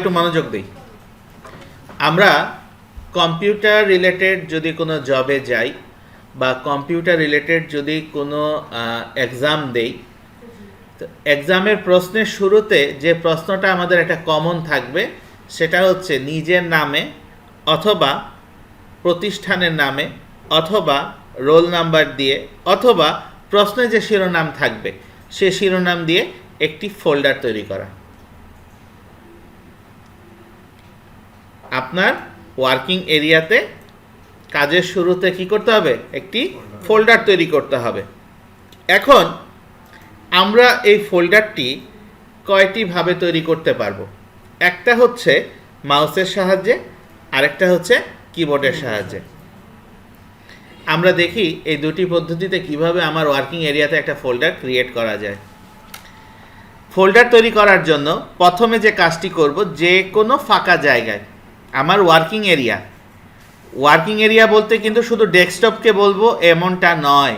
একটু মনোযোগ দিই। আমরা কম্পিউটার রিলেটেড যদি কোনো জবে যাই বা কম্পিউটার রিলেটেড যদি কোনো এক্সাম দেই, তো এক্সামের প্রশ্নের শুরুতে যে প্রশ্নটা আমাদের একটা কমন থাকবে সেটা হচ্ছে নিজের নামে অথবা প্রতিষ্ঠানের নামে অথবা রোল নাম্বার দিয়ে অথবা প্রশ্নে যে শিরোনাম থাকবে সে শিরোনাম দিয়ে একটি ফোল্ডার তৈরি করা। আপনার ওয়ার্কিং এরিয়াতে কাজের শুরুতে কি করতে হবে? একটি ফোল্ডার তৈরি করতে হবে। এখন আমরা এই ফোল্ডারটি কয়টি ভাবে তৈরি করতে পারবো? একটা হচ্ছে মাউসের সাহায্যে, আরেকটা হচ্ছে কিবোর্ডের সাহায্যে। আমরা দেখি এই দুটি পদ্ধতিতে কিভাবে আমার ওয়ার্কিং এরিয়াতে একটা ফোল্ডার ক্রিয়েট করা যায়। ফোল্ডার তৈরি করার জন্য প্রথমে যে কাজটি করব, যে কোনো ফাঁকা জায়গায় আমার ওয়ার্কিং এরিয়া বলতে কিন্তু শুধু ডেস্কটপকে বলবো এমনটা নয়।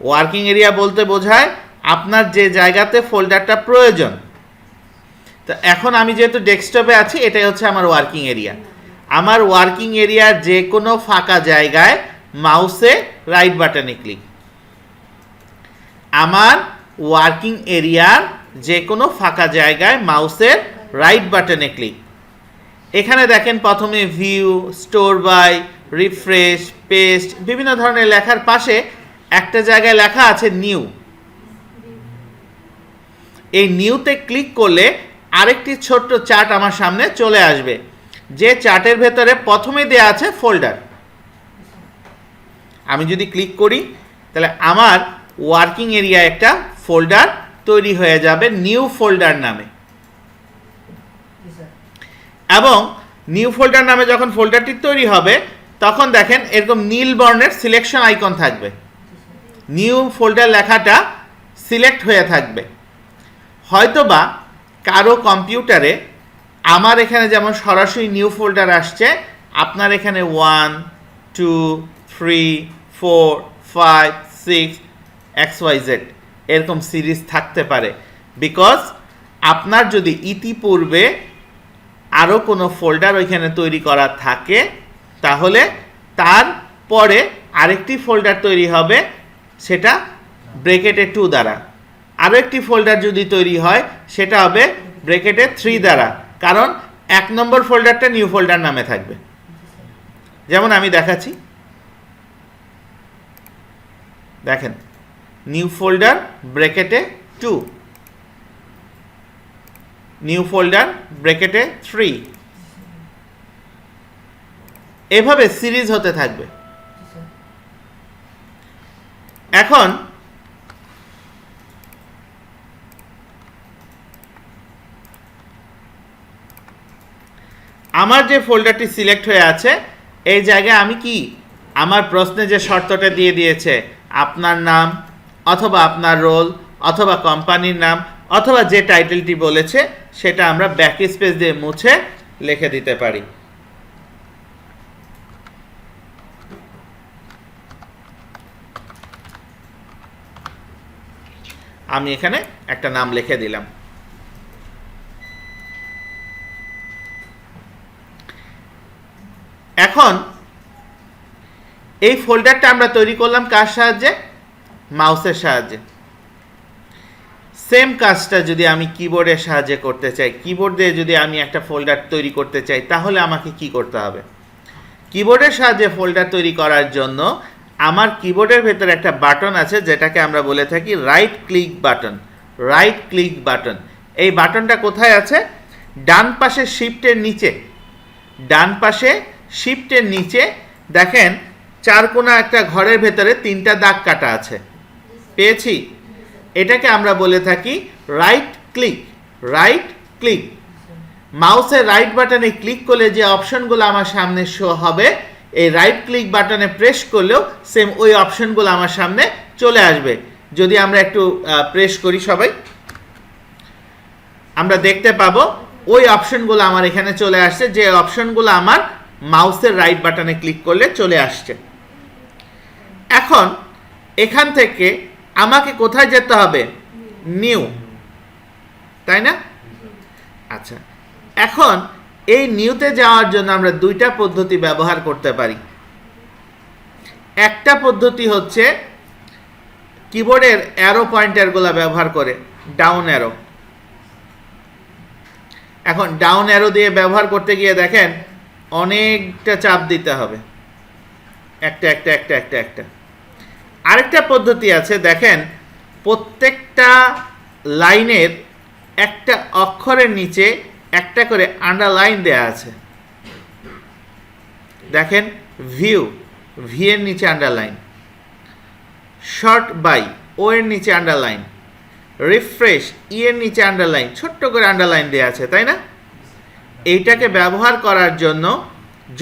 ওয়ার্কিং এরিয়া বলতে বোঝায় আপনার যে জায়গাতে ফোল্ডারটা প্রয়োজন। তো এখন আমি যেহেতু ডেস্কটপে আছি, এটাই হচ্ছে আমার ওয়ার্কিং এরিয়া। আমার ওয়ার্কিং এরিয়ার যে কোনো ফাঁকা জায়গায় মাউসে রাইট বাটনে ক্লিক। আমার ওয়ার্কিং এরিয়ার যে কোনো ফাঁকা জায়গায় মাউসের রাইট বাটনে ক্লিক। এখানে দেখেন প্রথমে ভিউ, স্টোর বাই, রিফ্রেশ, পেস্ট বিভিন্ন ধরনের লেখার পাশে একটা জায়গায় লেখা আছে নিউ। এই নিউতে ক্লিক করলে আরেকটি ছোট্ট চার্ট আমার সামনে চলে আসবে, যে চার্টের ভেতরে প্রথমে দেয়া আছে ফোল্ডার। আমি যদি ক্লিক করি তাহলে আমার ওয়ার্কিং এরিয়া একটা ফোল্ডার তৈরি হয়ে যাবে নিউ ফোল্ডার নামে। এবং নিউ ফোল্ডার নামে যখন ফোল্ডারটি তৈরি হবে তখন দেখেন এরকম নীল বর্ণের সিলেকশন আইকন থাকবে, নিউ ফোল্ডার লেখাটা সিলেক্ট হয়ে থাকবে। হয়তোবা কারো কম্পিউটারে আমার এখানে যেমন সরাসরি নিউ ফোল্ডার আসছে, আপনার এখানে 1, 2, 3, 4, 5, 6 XYZ এরকম সিরিজ থাকতে পারে। বিকজ আপনার যদি ইতিপূর্বে আরও কোনো ফোল্ডার ওইখানে তৈরি করা থাকে তাহলে তার পরে আরেকটি ফোল্ডার তৈরি হবে, সেটা ব্রেকেটে 2 দ্বারা। আরও একটি ফোল্ডার যদি তৈরি হয় সেটা হবে ব্রেকেটে 3 দ্বারা, কারণ 1 নম্বর ফোল্ডারটা নিউ ফোল্ডার নামে থাকবে। যেমন আমি দেখাচ্ছি, দেখেন নিউ ফোল্ডার ব্রেকেটে 2, নিউ ফোল্ডার ব্রেকেটে 3, এভাবে সিরিজ হতে থাকবে। এখন আমার যে ফোল্ডারটি সিলেক্ট হয়ে আছে এই জায়গায় আমি কি আমার প্রশ্নে যে শর্তটা দিয়ে দিয়েছে, আপনার নাম অথবা আপনার রোল অথবা কোম্পানির নাম অথবা যে টাইটেলটি বলেছে সেটা আমরা ব্যাক স্পেস দিয়ে মুছে লিখে দিতে পারি। আমি এখানে একটা নাম লিখে দিলাম। এখন এই ফোল্ডারটা আমরা তৈরি করলাম কার সাহায্যে? মাউসের সাহায্যে। সেম কাজটা যদি আমি কিবোর্ডের সাহায্যে করতে চাই, কিবোর্ড দিয়ে যদি আমি একটা ফোল্ডার তৈরি করতে চাই তাহলে আমাকে কি করতে হবে? কিবোর্ডের সাহায্যে ফোল্ডার তৈরি করার জন্য আমার কিবোর্ডের ভেতরে একটা বাটন আছে যেটাকে আমরা বলে থাকি right click button. Right click button, এই বাটনটা কোথায় আছে? ডান পাশে শিফটের নিচে। ডান পাশে শিফটের নিচে দেখেন 4 কোণা একটা ঘরের ভেতরে 3টা দাগ কাটা আছে, পেয়েছি? এটাকে আমরা বলে থাকি রাইট ক্লিক। রাইট ক্লিক, মাউসের রাইট বাটনে ক্লিক করলে যে অপশনগুলো আমার সামনে শো হবে, এই রাইট ক্লিক বাটনে প্রেস করলেও সেম ওই অপশনগুলো আমার সামনে চলে আসবে। যদি আমরা একটু প্রেস করি সবাই, আমরা দেখতে পাবো ওই অপশনগুলো আমার এখানে চলে আসছে, যে অপশনগুলো আমার মাউসের রাইট বাটনে ক্লিক করলে চলে আসছে। এখন এখান থেকে আমাকে কোথায় যেতে হবে? নিউ, তাই না? আচ্ছা, এখন এই নিউতে যাওয়ার জন্য আমরা দুইটা পদ্ধতি ব্যবহার করতে পারি। একটা পদ্ধতি হচ্ছে কিবোর্ডের অ্যারো পয়েন্টারগুলো ব্যবহার করে, ডাউন অ্যারো। এখন ডাউন অ্যারো দিয়ে ব্যবহার করতে গিয়ে দেখেন অনেকটা চাপ দিতে হবে, একটা একটা একটা একটা একটা। আরেকটা পদ্ধতি আছে, দেখেন প্রত্যেকটা লাইনের একটা অক্ষরের নিচে একটা করে আন্ডারলাইন দেয়া আছে। দেখেন ভিউ, ভি এর নিচে আন্ডারলাইন, শর্ট বাই, ও এর নিচে আন্ডারলাইন, রিফ্রেশ, ই এর নিচে আন্ডারলাইন, ছোট্ট করে আন্ডারলাইন দেওয়া আছে, তাই না? এইটাকে ব্যবহার করার জন্য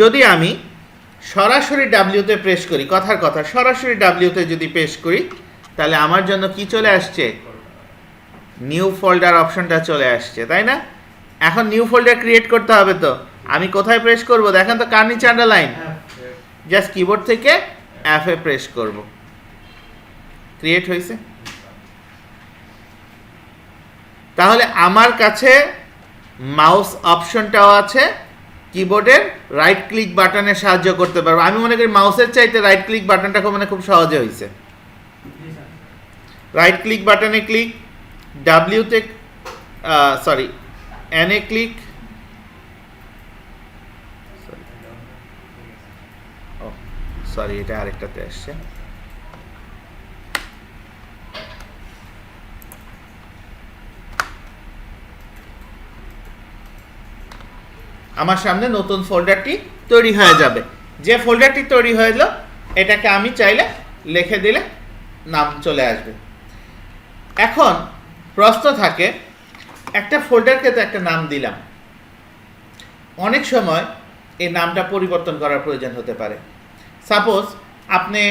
যদি আমি সরাসরি ডাব্লিউতে প্রেস করি, কথার কথা সরাসরি ডাব্লিউতে যদি প্রেস করি, তাহলে আমার জন্য কি চলে আসছে? নিউ ফোল্ডার অপশনটা চলে আসছে, তাই না? এখন নিউ ফোল্ডার ক্রিয়েট করতে হবে, তো আমি কোথায় প্রেস করব? দেখেন তো কার নিচে আন্ডারলাইন, জাস্ট কিবোর্ড থেকে এফ এ প্রেস করব, ক্রিয়েট হয়েছে। তাহলে আমার কাছে মাউস অপশনটাও আছে, কিবোর্ডের রাইট ক্লিক বাটনের সাহায্য করতে পারবো। আমি মনে করি মাউসের চাইতে রাইট ক্লিক বাটনটা খুব সহজে হয়েছে। রাইট ক্লিক বাটনে ক্লিক, ডাব্লিউতে সরি এনে ক্লিক, সরি এটা আরেকটাতে আসছে। আমার সামনে নতুন ফোল্ডারটি তৈরি হয়ে যাবে। যে ফোল্ডারটি তৈরি হয়ে গেল, এটাকে আমি চাইলে লিখে দিলে নাম চলে আসবে। এখন প্রশ্ন থাকে, একটা ফোল্ডারকে তো একটা নাম দিলাম, অনেক সময় এই নামটা পরিবর্তন করার প্রয়োজন হতে পারে। সাপোজ আপনি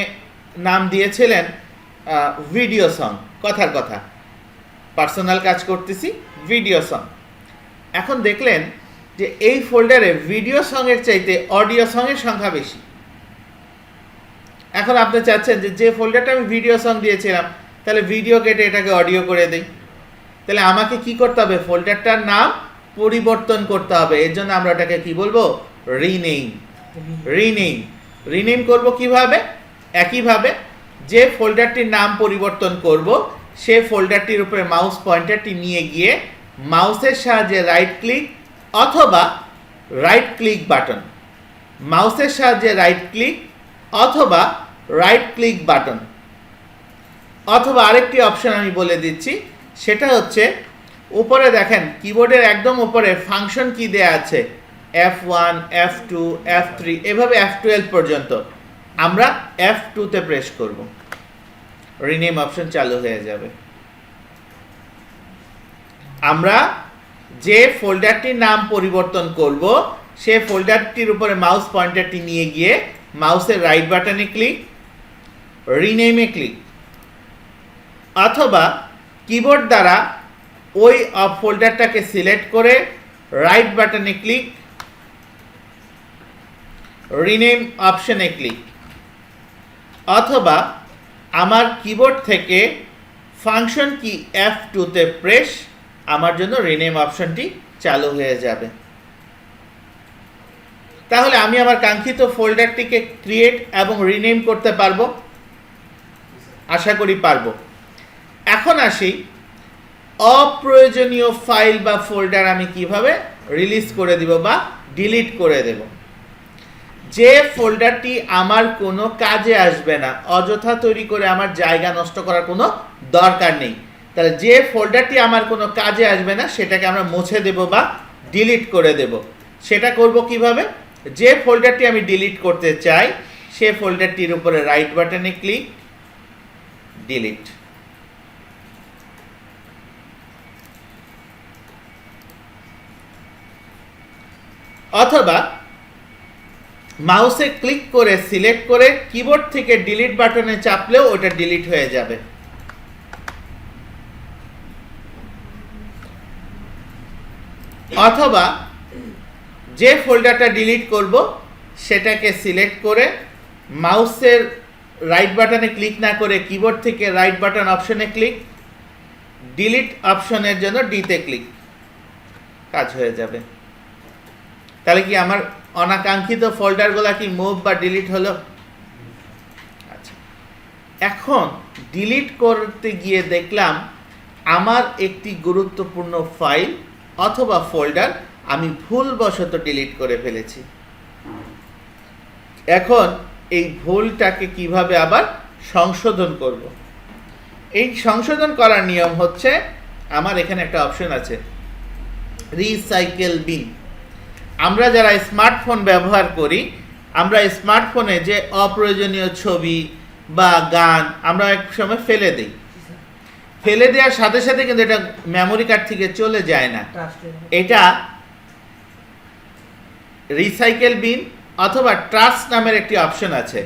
নাম দিয়েছিলেন ভিডিও সং, কথার কথা পার্সোনাল কাজ করতেছি ভিডিও সং। এখন দেখলেন যে এই ফোল্ডারে ভিডিও সঙের চাইতে অডিও সঙের সংখ্যা বেশি। এখন আপনি চাচ্ছেন যে ফোল্ডারটা আমি ভিডিও সং দিয়েছিলাম, তাহলে ভিডিও কেটে এটাকে অডিও করে দেই। তাহলে আমাকে কি করতে হবে? ফোল্ডারটার নাম পরিবর্তন করতে হবে। এর জন্য আমরা এটাকে কি বলবো? রিনেম। রিনেম রিনেম করব কিভাবে? একইভাবে যে ফোল্ডারটির নাম পরিবর্তন করব, সে ফোল্ডারটির উপরে মাউস পয়েন্টারটি নিয়ে গিয়ে মাউসের সাহায্যে রাইট ক্লিক অথবা রাইট ক্লিক বাটন, মাউসের সাহায্যে রাইট ক্লিক অথবা রাইট ক্লিক বাটন, অথবা আরেকটি অপশন আমি বলে দিচ্ছি, সেটা হচ্ছে উপরে দেখেন কিবোর্ডের একদম উপরে ফাংশন কি দেয়া আছে, F1, F2, F3, এভাবে F12 পর্যন্ত। আমরা F2 তে প্রেস করব, রিনেম অপশন চালু হয়ে যাবে। আমরা যে ফোল্ডারটির নাম পরিবর্তন করব, সে ফোল্ডারটির উপরে মাউস পয়েন্টারটি নিয়ে গিয়ে মাউসের রাইট বাটনে ক্লিক, রিনেমে ক্লিক, অথবা কিবোর্ড দ্বারা ওই ফোল্ডারটাকে সিলেক্ট করে রাইট বাটনে ক্লিক, রিনেম অপশনে ক্লিক, অথবা আমার কিবোর্ড থেকে ফাংশন কি F2 তে প্রেস, আমার জন্য রিনেম অপশনটি চালু হয়ে যাবে। তাহলে আমি আমার কাঙ্ক্ষিত ফোল্ডারটিকে ক্রিয়েট এবং রিনেম করতে পারবো, আশা করি পারবো। এখন আসি অপ্রয়োজনীয় ফাইল বা ফোল্ডার আমি কিভাবে রিলিজ করে দিব বা ডিলিট করে দেব। যে ফোল্ডারটি আমার কোনো কাজে আসবে না, অযথা তৈরি করে আমার জায়গা নষ্ট করার কোনো দরকার নেই, তাহলে যে ফোল্ডারটি আমার কোনো কাজে আসবে না সেটাকে আমরা মুছে দেব বা ডিলিট করে দেব। সেটা করব কিভাবে? যে ফোল্ডারটি আমি ডিলিট করতে চাই, সে ফোল্ডারটির উপরে রাইট বাটনে ক্লিক, ডিলিট। অথবা মাউসে ক্লিক করে সিলেক্ট করে কিবোর্ড থেকে ডিলিট বাটনে চাপলেও ওটা ডিলিট হয়ে যাবে। অথবা যে ফোল্ডারটা ডিলিট করব সেটাকে সিলেক্ট করে মাউসের রাইট বাটনে ক্লিক না করে কিবোর্ড থেকে রাইট বাটন অপশনে ক্লিক, ডিলিট অপশনের জন্য ডিতে ক্লিক, কাজ হয়ে যাবে। তাহলে কি আমার অনাকাঙ্ক্ষিত ফোল্ডারগুলো কি মুভ বা ডিলিট হলো? আচ্ছা, এখন ডিলিট করতে গিয়ে দেখলাম আমার একটি গুরুত্বপূর্ণ ফাইল অথবা ফোল্ডার আমি ভুলবশত ডিলিট করে ফেলেছি। এখন এই ভুলটাকে কিভাবে আবার সংশোধন করব? এই সংশোধন করার নিয়ম হচ্ছে, আমার এখানে একটা অপশন আছে, রিসাইকেল বিন। আমরা যারা স্মার্টফোন ব্যবহার করি, আমরা স্মার্টফোনে যে অপ্রয়োজনীয় ছবি বা গান আমরা এক সময় ফেলে দিই, ফেলে দেওয়ার সাথে সাথে কিন্তু এটা মেমোরি কার্ড থেকে চলে যায় না। এটা রিসাইকেল বিন অথবা ট্রাস্ট নামের একটি অপশন আছে।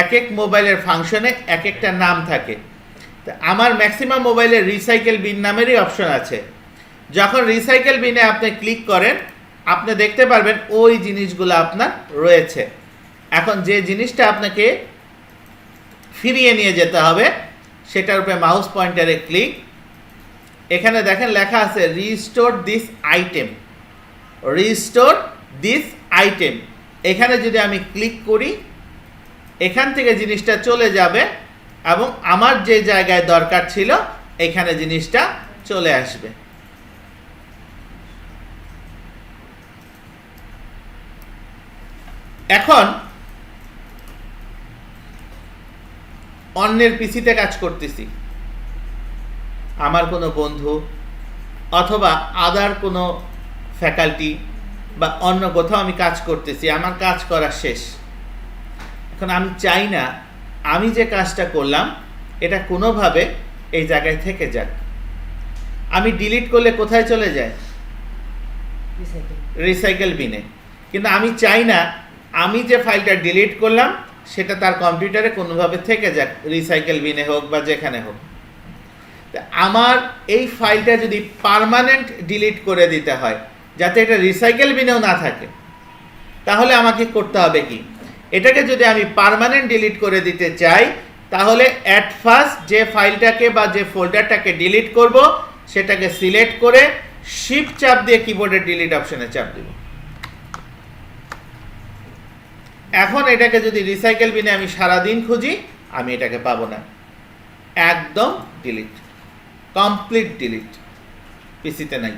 এক এক মোবাইলের ফাংশনে এক একটা নাম থাকে। আমার ম্যাক্সিমাম মোবাইলে রিসাইকেল বিন নামেরই অপশন আছে। যখন রিসাইকেল বিনে আপনি ক্লিক করেন, আপনি দেখতে পারবেন ওই জিনিসগুলো আপনার রয়েছে। এখন যে জিনিসটা আপনাকে ফিরিয়ে নিয়ে যেতে হবে, সেটার উপরে মাউস পয়েন্টারে ক্লিক, এখানে দেখেন লেখা আছে restore this item, restore this item. এখানে যদি আমি ক্লিক করি, এখান থেকে জিনিসটা চলে যাবে এবং আমার যে জায়গায় দরকার ছিল এখানে জিনিসটা চলে আসবে। এখন অন্যের পিসিতে কাজ করতেছি, আমার কোনো বন্ধু অথবা আদার কোনো ফ্যাকাল্টি বা অন্য কোথাও আমি কাজ করতেছি, আমার কাজ করা শেষ। এখন আমি চাই না আমি যে কাজটা করলাম এটা কোনোভাবে এই জায়গায় থেকে যাক। আমি ডিলিট করলে কোথায় চলে যায়? রিসাইকেল বিনে। কিন্তু আমি চাই না আমি যে ফাইলটা ডিলিট করলাম সেটা তার কম্পিউটারে কোনোভাবে থেকে যাক, রিসাইকেল বিনে হোক বা যেখানে হোক। আমার এই ফাইলটা যদি পার্মানেন্ট ডিলিট করে দিতে হয়, যাতে এটা রিসাইকেল বিনেও না থাকে, তাহলে আমাকে করতে হবে কি? এটাকে যদি আমি পার্মানেন্ট ডিলিট করে দিতে চাই, তাহলে অ্যাট ফার্স্ট যে ফাইলটাকে বা যে ফোল্ডারটাকে ডিলিট করব সেটাকে সিলেক্ট করে শিফট চাপ দিয়ে কিবোর্ডের ডিলিট অপশনে চাপ দেব। এখন এটাকে যদি রিসাইকেল বিনে আমি সারাদিন খুঁজি, আমি এটাকে পাবো না। একদম ডিলিট, কমপ্লিট ডিলিট, পিসিতে নাই।